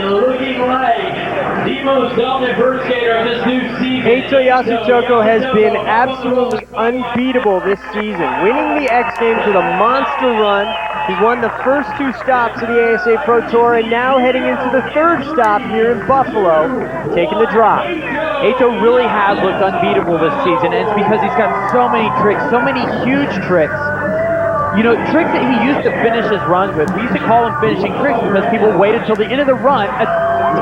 looking like the most dominant vert skater of this new season. Eito Yasutaka has been absolutely unbeatable this season, winning the X Games with a monster run. He won the first 2 stops of the ASA Pro Tour and now heading into the 3rd stop here in Buffalo, taking the drop. Eito really has looked unbeatable this season, and it's because he's got so many tricks, so many huge tricks. You know, tricks that he used to finish his runs with. We used to call them finishing tricks because people waited till the end of the run, a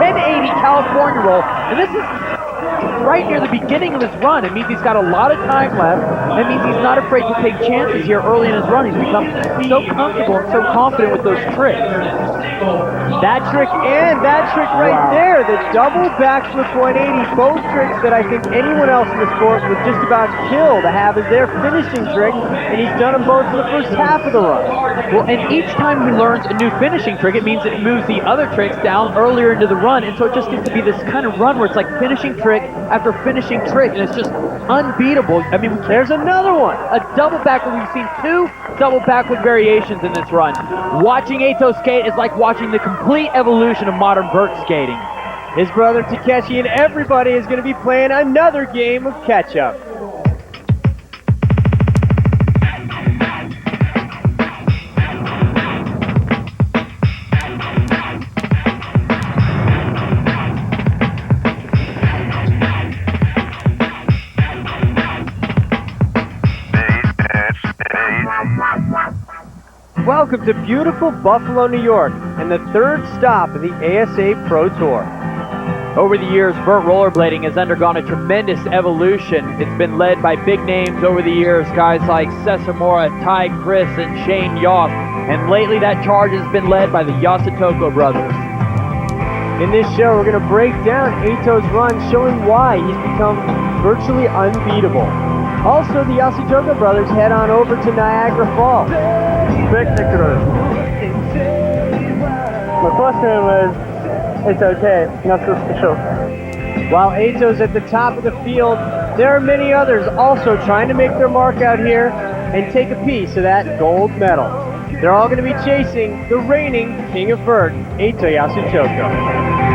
1080 California roll, and this is right near the beginning of his run. It means he's got a lot of time left. It means he's not afraid to take chances here early in his run. He's become so comfortable and so confident with those tricks. That trick and that trick right there, the double backflip 180, both tricks that I think anyone else in the sport would just about kill to have as their finishing trick, and he's done them both in the first half of the run. Well, and each time he learns a new finishing trick, it means it moves the other tricks down earlier into the run, and so it just gets to be this kind of run where it's like finishing trick after finishing trick, and it's just unbeatable. I mean, there's another one. A double backward. We've seen 2 double backward variations in this run. Watching Eito skate is like watching the complete evolution of modern vert skating. His brother Takeshi and everybody is going to be playing another game of catch-up. Welcome to beautiful Buffalo, New York, and the 3rd stop of the ASA Pro Tour. Over the years, vert rollerblading has undergone a tremendous evolution. It's been led by big names over the years, guys like Sesamora, Ty Chris, and Shane Yoss, and lately that charge has been led by the Yasutaka brothers. In this show, we're going to break down Eito's run, showing why he's become virtually unbeatable. Also, the Yasutaka brothers head on over to Niagara Falls. Spectacular. My question was, it's okay, not so special. While Eito's at the top of the field, there are many others also trying to make their mark out here and take a piece of that gold medal. They're all going to be chasing the reigning king of vert, Eito Yasutaka.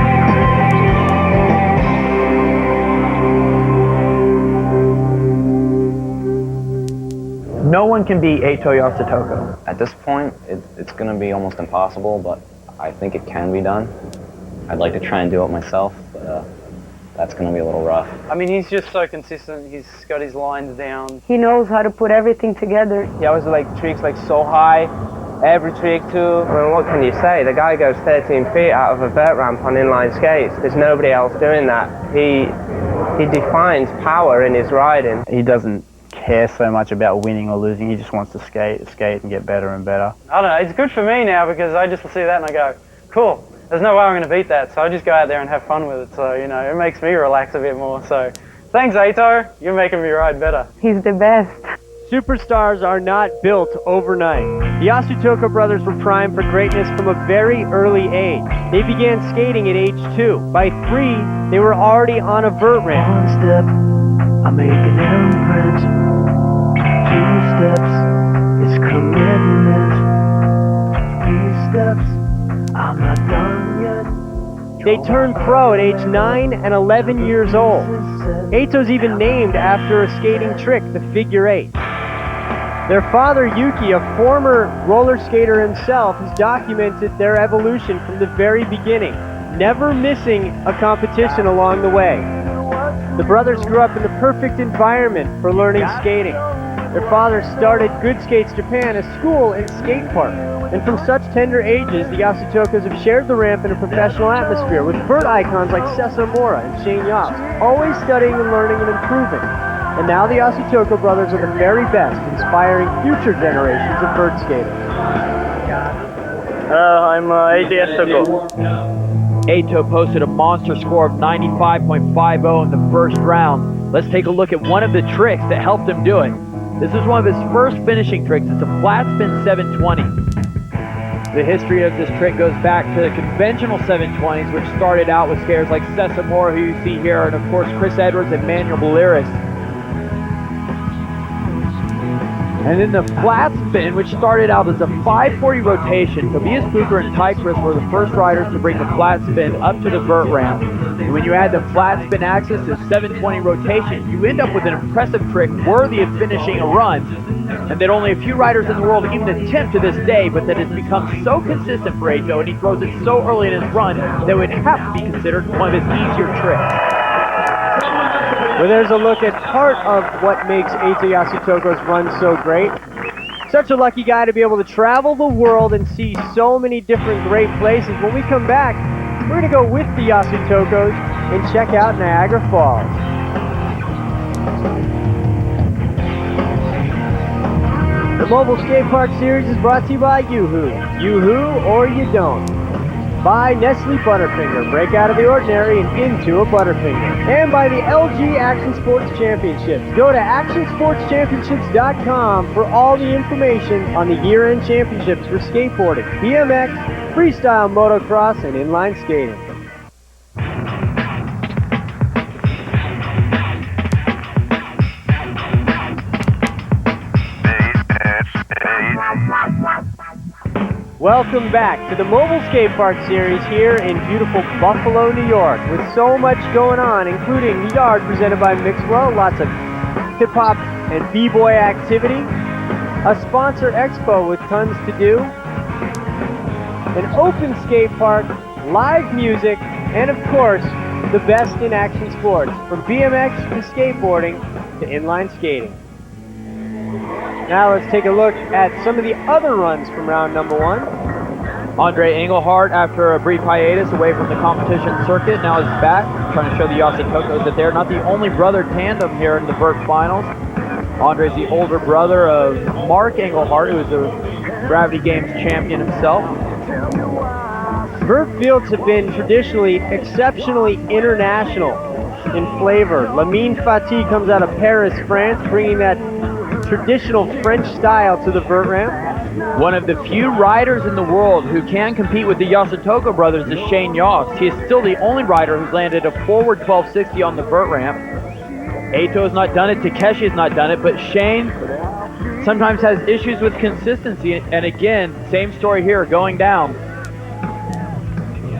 No one can beat Eito Yasutaka. At this point, it's going to be almost impossible, but I think it can be done. I'd like to try and do it myself, but that's going to be a little rough. I mean, he's just so consistent. He's got his lines down. He knows how to put everything together. He always like tricks like so high, every trick too. I mean, what can you say? The guy goes 13 feet out of a vert ramp on inline skates. There's nobody else doing that. He defines power in his riding. He doesn't care so much about winning or losing. He just wants to skate and get better and better. I don't know, it's good for me now because I just see that and I go, cool, there's no way I'm going to beat that, so I just go out there and have fun with it. So, you know, it makes me relax a bit more. So, thanks Eito, you're making me ride better. He's the best. Superstars are not built overnight. The Yasutaka brothers were primed for greatness from a very early age. They began skating at age 2. By 3, they were already on a vert ramp. One step, I make an imprint. 2 steps, it's commitment. 3 steps, I'm not done yet. They turned pro at age 9 and 11 years old. Eito's even named after a skating trick, the figure 8. Their father, Yuki, a former roller skater himself, has documented their evolution from the very beginning, never missing a competition along the way. The brothers grew up in the perfect environment for learning skating. Their father started Good Skates Japan, a school and skate park. And from such tender ages, the Yasutakas have shared the ramp in a professional atmosphere with vert icons like Sesamora and Shane Yoss, always studying and learning and improving. And now the Yasutaka brothers are the very best, inspiring future generations of vert skaters. I'm Eito Yasutaka. Eito posted a monster score of 95.50 in the first round. Let's take a look at one of the tricks that helped him do it. This is one of his first finishing tricks. It's a flat spin 720. The history of this trick goes back to the conventional 720s, which started out with skaters like Sesamora, who you see here, and of course Chris Edwards and Manuel Balearis. And then the flat spin, which started out as a 540 rotation. Tobias Bucher and Ty Chris were the first riders to bring the flat spin up to the vert ramp. And when you add the flat spin axis to 720 rotation, you end up with an impressive trick worthy of finishing a run. And that only a few riders in the world even attempt to this day, but that has become so consistent for Eito, and he throws it so early in his run that it would have to be considered one of his easier tricks. Well, there's a look at part of what makes Eito Yasutoka's run so great. Such a lucky guy to be able to travel the world and see so many different great places. When we come back, we're going to go with the Yasutokos and check out Niagara Falls. The Mobile Skate Park Series is brought to you by Yoo-Hoo. Yoo-Hoo or you don't. By Nestle Butterfinger, break out of the ordinary and into a Butterfinger. And by the LG Action Sports Championships. Go to actionsportschampionships.com for all the information on the year-end championships for skateboarding, BMX, freestyle motocross, and inline skating. Welcome back to the Mobile Skate Park Series here in beautiful Buffalo, New York, with so much going on, including the Yard presented by Mixwell, lots of hip-hop and b-boy activity, a sponsor expo with tons to do, an open skate park, live music, and of course, the best in action sports, from BMX to skateboarding to inline skating. Now let's take a look at some of the other runs from round number one. Andre Engelhardt, after a brief hiatus away from the competition circuit, now is back, trying to show the Yasutokos that they're not the only brother tandem here in the Vert finals. Andre's the older brother of Mark Engelhardt, who is a Gravity Games champion himself. Vert fields have been traditionally exceptionally international in flavor. Lamine Fati comes out of Paris, France, bringing that traditional French style to the vert ramp. One of the few riders in the world who can compete with the Yasutaka brothers is Shane Yost. He is still the only rider who's landed a forward 1260 on the vert ramp. Eito has not done it, Takeshi has not done it, but Shane sometimes has issues with consistency, and again, same story here, going down.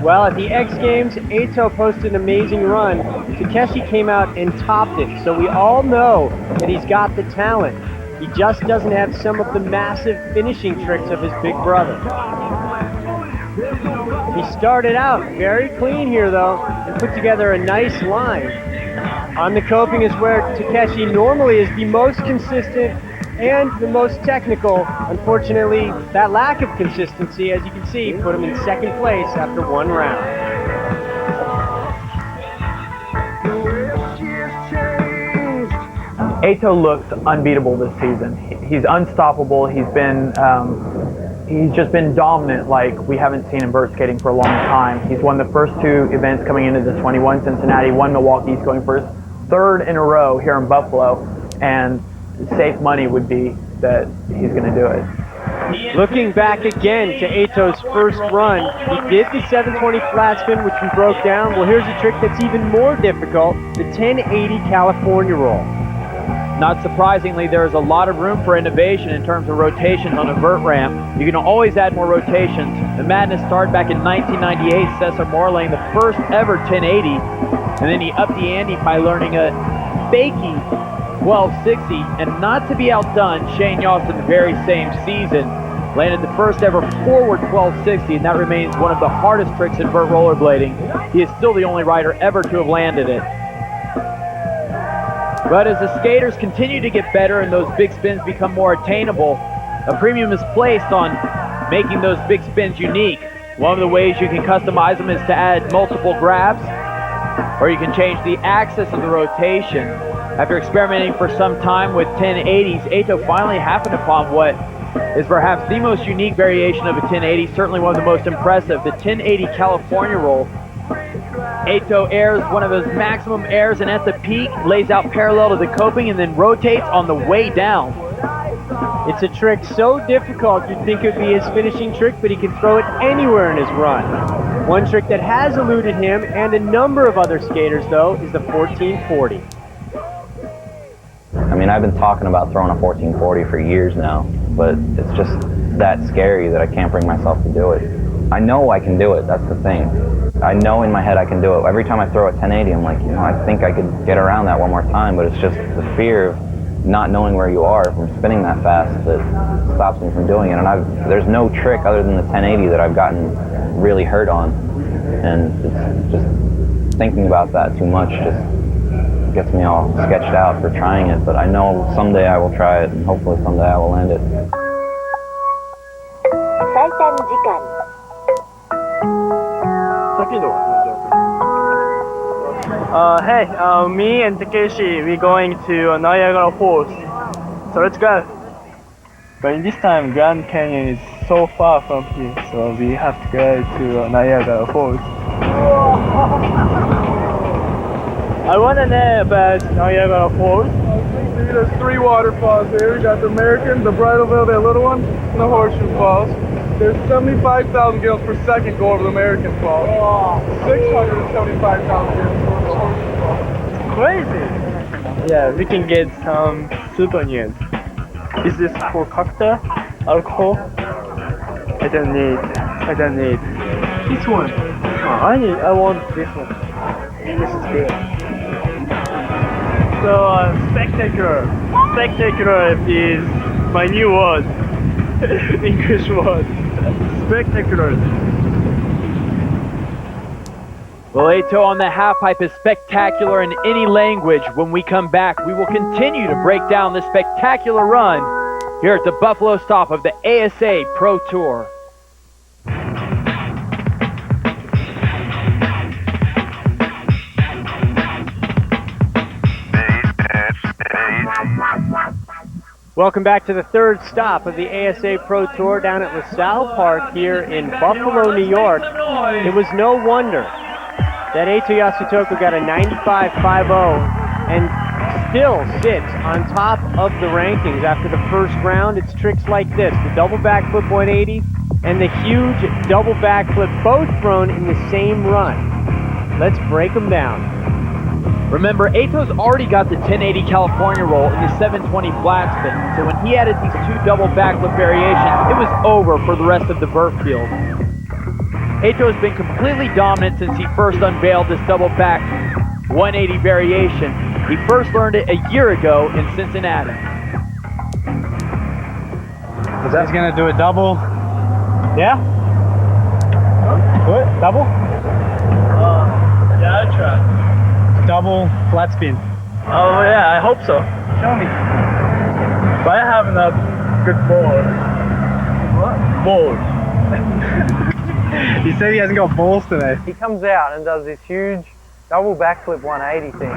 Well, at the X Games, Eito posted an amazing run. Takeshi came out and topped it, so we all know that he's got the talent. He just doesn't have some of the massive finishing tricks of his big brother. He started out very clean here, though, and put together a nice line. On the coping is where Takeshi normally is the most consistent and the most technical. Unfortunately, that lack of consistency, as you can see, put him in second place after one round. Eito looks unbeatable this season. He's unstoppable. He's just been dominant like we haven't seen in vert skating for a long time. He's won the first two events coming into the 21 Cincinnati, one Milwaukee. He's going for his third in a row here in Buffalo, and safe money would be that he's going to do it. Looking back again to Eito's first run, he did the 720 flat spin, which we broke down. Well, here's a trick that's even more difficult, the 1080 California roll. Not surprisingly, there is a lot of room for innovation in terms of rotations on a vert ramp. You can always add more rotations. The madness started back in 1998, Cesar Moore laying the first ever 1080, and then he upped the ante by learning a fakey 1260, and not to be outdone, Shane Yost in the very same season landed the first ever forward 1260, and that remains one of the hardest tricks in vert rollerblading. He is still the only rider ever to have landed it. But as the skaters continue to get better and those big spins become more attainable, a premium is placed on making those big spins unique. One of the ways you can customize them is to add multiple grabs, or you can change the axis of the rotation. After experimenting for some time with 1080s, Eito finally happened upon what is perhaps the most unique variation of a 1080, certainly one of the most impressive, the 1080 California roll. Eito airs one of those maximum airs, and at the peak lays out parallel to the coping and then rotates on the way down. It's a trick so difficult you'd think it would be his finishing trick, but he can throw it anywhere in his run. One trick that has eluded him and a number of other skaters, though, is the 1440. I mean, mean, I've been talking about throwing a 1440 for years now, but it's just that scary that I can't bring myself to do it. I know I can do it, that's the thing. I know in my head I can do it. Every time I throw a 1080, I'm like, I think I could get around that one more time, but it's just the fear of not knowing where you are from spinning that fast that stops me from doing it. And there's no trick other than the 1080 that I've gotten really hurt on. And it's just thinking about that too much just gets me all sketched out for trying it. But I know someday I will try it, and hopefully someday I will land it. Hey, me and Takeshi, we're going to Niagara Falls. So let's go. But in this time, Grand Canyon is so far from here, so we have to go to Niagara Falls. I want to know about Niagara Falls. There's 3 waterfalls here. We got the American, the Bridalveil, that little one, and the Horseshoe Falls. There's 75,000 gallons per second go over the American Falls. 675,000 gallons over the Horseshoe Falls. Crazy! Yeah, we can get some souvenirs. Is this for cocktail? Alcohol? I don't need. This one. I want this one. This is good. So, spectacular. Spectacular is my new word. English word. Spectacular. Well, Ato on the half pipe is spectacular in any language. When we come back, we will continue to break down this spectacular run here at the Buffalo stop of the ASA Pro Tour. Welcome back to the third stop of the ASA Pro Tour down at LaSalle Park here in Buffalo, New York. It was no wonder that Ato Yasutaka got a 95.50 and still sits on top of the rankings after the first round. It's tricks like this, the double backflip 180 and the huge double backflip, both thrown in the same run. Let's break them down. Remember, Ato's already got the 1080 California roll in the 720 flat spin, so when he added these 2 double backflip variations, it was over for the rest of the Vert field. Ato has been completely dominant since he first unveiled this double back 180 variation. He first learned it a year ago in Cincinnati. Is that gonna do a double? Yeah? Do it? Double? Yeah, I'll try. Double flat spin. Oh yeah, I hope so. Show me. But I have enough good balls. What? Balls. He said he hasn't got balls today. He comes out and does this huge double backflip 180 thing.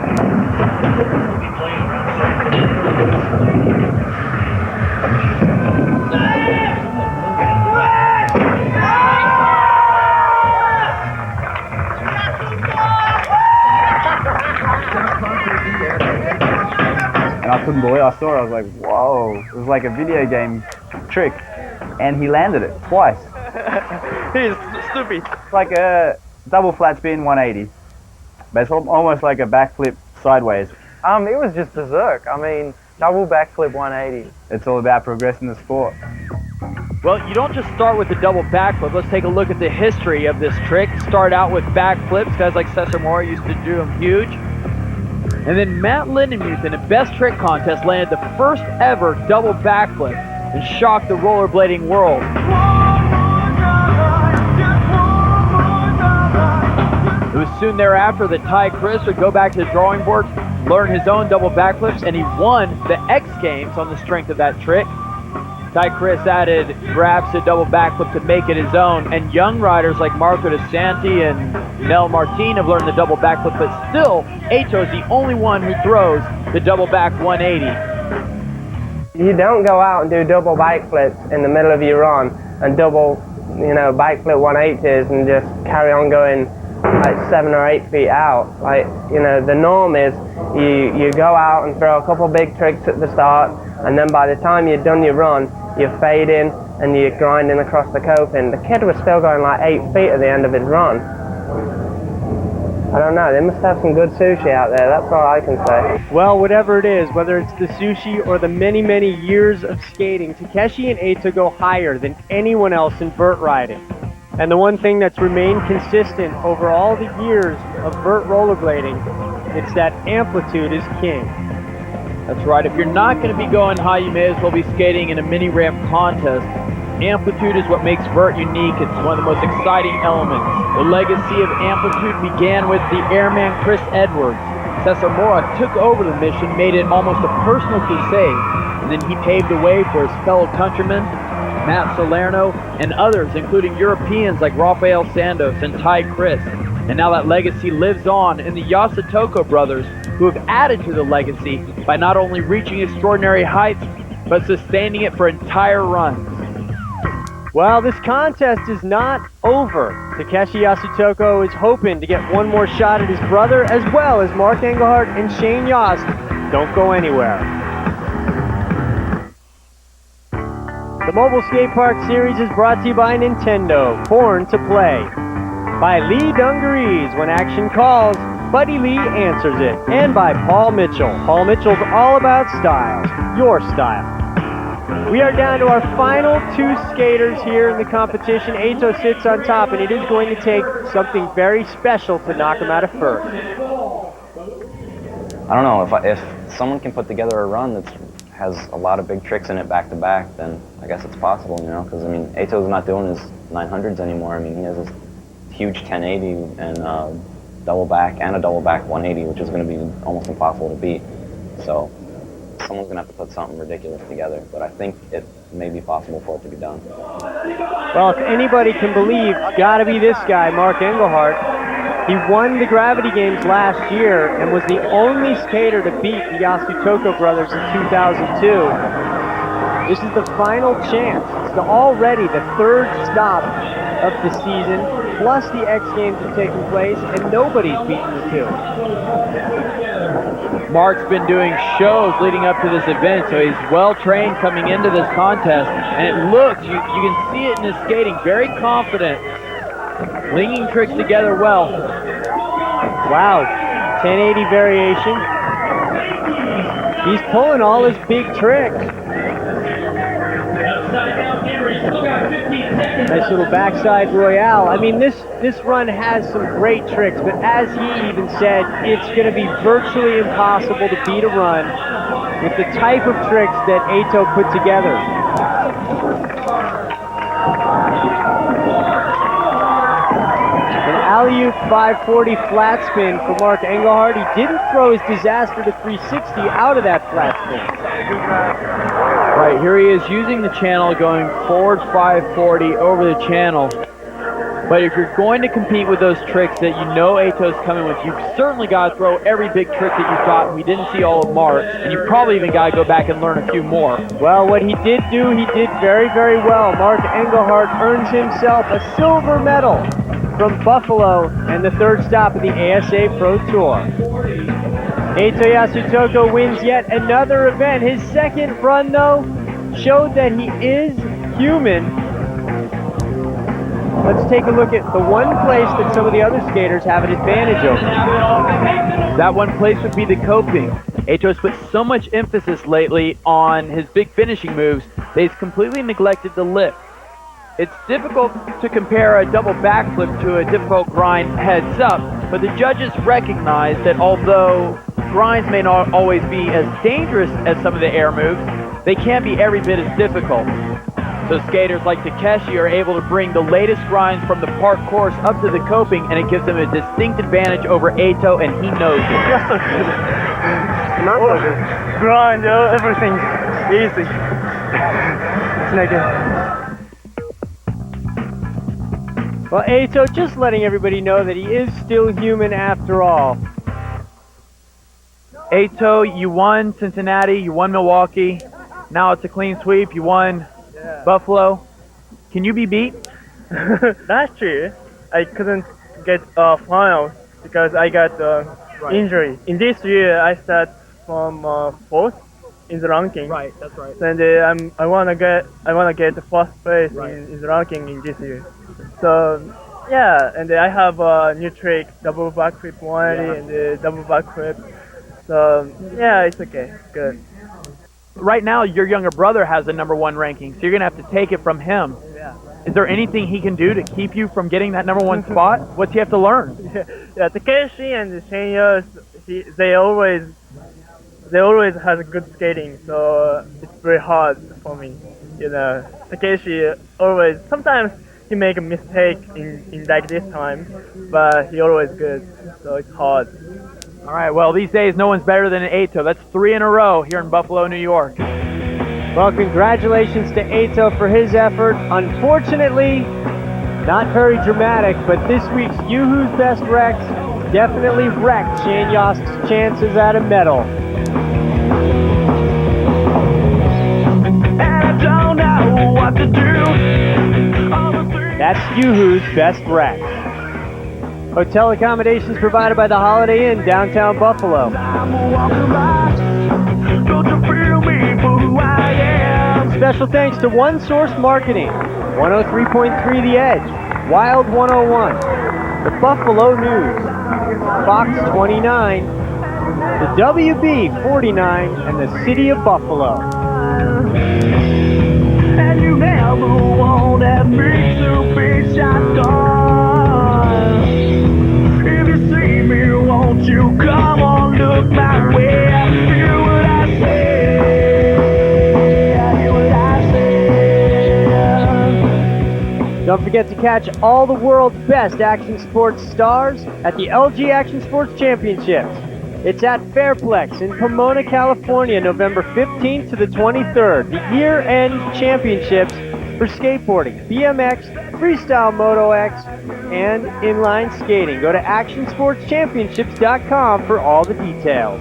And I couldn't believe it. I saw it. I was like, whoa. It was like a video game trick. And he landed it twice. He's stupid. It's like a double flat spin 180. But it's almost like a backflip sideways. It was just berserk. I mean, double backflip 180. It's all about progressing the sport. Well, you don't just start with the double backflip. Let's take a look at the history of this trick. Start out with backflips. Guys like Cesar Moore used to do them huge. And then Matt Lindenmuth in the Best Trick Contest landed the first ever double backflip and shocked the rollerblading world. It was soon thereafter that Ty Chris would go back to the drawing board, learn his own double backflips, and he won the X Games on the strength of that trick. Ty Chris added grabs to double backflip to make it his own, and young riders like Marco DeSanti and Mel Martin have learned the double backflip, but still, Ato is the only one who throws the double back 180. You don't go out and do double backflips in the middle of your run and double, backflip 180s and just carry on going like 7 or 8 feet out. Like, the norm is you go out and throw a couple big tricks at the start, and then by the time you're done your run, you're fading and you're grinding across the coping. The kid was still going like 8 feet at the end of his run. I don't know. They must have some good sushi out there. That's all I can say. Well, whatever it is, whether it's the sushi or the many, many years of skating, Takeshi and Eito go higher than anyone else in vert riding. And the one thing that's remained consistent over all the years of vert rollerblading, it's that amplitude is king. That's right. If you're not going to be going high, you may as well be skating in a mini ramp contest. Amplitude is what makes vert unique. It's one of the most exciting elements. The legacy of amplitude began with the airman Chris Edwards. Cesar Mora took over the mission, made it almost a personal crusade, and then he paved the way for his fellow countrymen, Matt Salerno, and others, including Europeans like Rafael Sandos and Ty Chris. And now that legacy lives on in the Yasutaka brothers, who have added to the legacy by not only reaching extraordinary heights, but sustaining it for entire runs. Well, this contest is not over. Takeshi Yasutaka is hoping to get one more shot at his brother, as well as Mark Engelhardt and Shane Yost. Don't go anywhere. The Mobile Skate Park Series is brought to you by Nintendo, Born to Play. By Lee Dungarees, when action calls, Buddy Lee answers it. And by Paul Mitchell. Paul Mitchell's all about style, your style. We are down to our final two skaters here in the competition. Eito sits on top, and it is going to take something very special to knock him out of first. I don't know, if someone can put together a run that has a lot of big tricks in it back to back, then I guess it's possible, you know, because I mean, Eito's not doing his 900s anymore. I mean, he has this huge 1080 and double back and a double back 180, which is going to be almost impossible to beat. So someone's going to have to put something ridiculous together, but I think it may be possible for it to be done. Well, if anybody can believe, it's got to be this guy, Mark Engelhardt. He won the Gravity Games last year and was the only skater to beat the Yasutaka brothers in 2002. This is the final chance. It's already the third stop of the season, plus the X Games have taken place, and nobody's beaten the two. Mark's been doing shows leading up to this event, so he's well-trained coming into this contest, and it looks, you can see it in his skating, very confident, linking tricks together well. Wow, 1080 variation. He's pulling all his big tricks. Nice little backside royale. I mean, this run has some great tricks, but as he even said, it's going to be virtually impossible to beat a run with the type of tricks that Eito put together. An alley-oop 540 flat spin for Mark Engelhardt. He didn't throw his disaster to 360 out of that flat spin. Right, here he is using the channel, going forward 540 over the channel. But if you're going to compete with those tricks that you know Eito's coming with, you've certainly got to throw every big trick that you've got. We didn't see all of Mark's, and you probably even got to go back and learn a few more. Well, what he did do, he did very, very well. Mark Engelhardt earns himself a silver medal from Buffalo and the third stop of the ASA Pro Tour. Eito Yasutaka wins yet another event. His second run, though, showed that he is human. Let's take a look at the one place that some of the other skaters have an advantage over. That one place would be the coping. Eito's put so much emphasis lately on his big finishing moves that he's completely neglected the lift. It's difficult to compare a double backflip to a difficult grind heads up, but the judges recognize that although grinds may not always be as dangerous as some of the air moves, they can be every bit as difficult. So skaters like Takeshi are able to bring the latest grinds from the park course up to the coping, and it gives them a distinct advantage over Eito, and he knows it. Just so good. Not so good. Grind, everything easy. It's not good. Well, Eito, just letting everybody know that he is still human after all. Eito, you won Cincinnati, you won Milwaukee. Now it's a clean sweep. You won Buffalo. Can you be beat? Last year, I couldn't get final because I got injury. In this year, I start from fourth in the ranking. Right, that's right. And I wanna get the first place in the ranking in this year. So Yeah, and I have a new trick, double backflip 180 and the double backflip. So yeah, it's okay, good. Right now, your younger brother has the #1 ranking, so you're gonna have to take it from him. Yeah. Is there anything he can do to keep you from getting that #1 spot? What's he have to learn? Yeah, Takeshi and Shenya, they always has good skating, so it's very hard for me. You know, Takeshi always sometimes he make a mistake in like this time, but he always good, so it's hard. All right, well, these days, no one's better than Eito. That's 3 in a row here in Buffalo, New York. Well, congratulations to Eito for his effort. Unfortunately, not very dramatic, but this week's Yoo-Hoo's Best Wrecks definitely wrecked Shane Yost's chances at a medal. That's Yoo-Hoo's Best Wrecks. Hotel accommodations provided by the Holiday Inn, downtown Buffalo. Special thanks to One Source Marketing, 103.3 The Edge, Wild 101, the Buffalo News, Fox 29, the WB 49, and the City of Buffalo. And you never want that big super shotgun. If you see me, won't you come on, look my way? Hear what I say. Hear what I say. Don't forget to catch all the world's best action sports stars at the LG Action Sports Championships. It's at Fairplex in Pomona, California, November 15th to the 23rd. The year-end championships for skateboarding, BMX, Freestyle Moto X, and inline skating. Go to actionsportschampionships.com for all the details.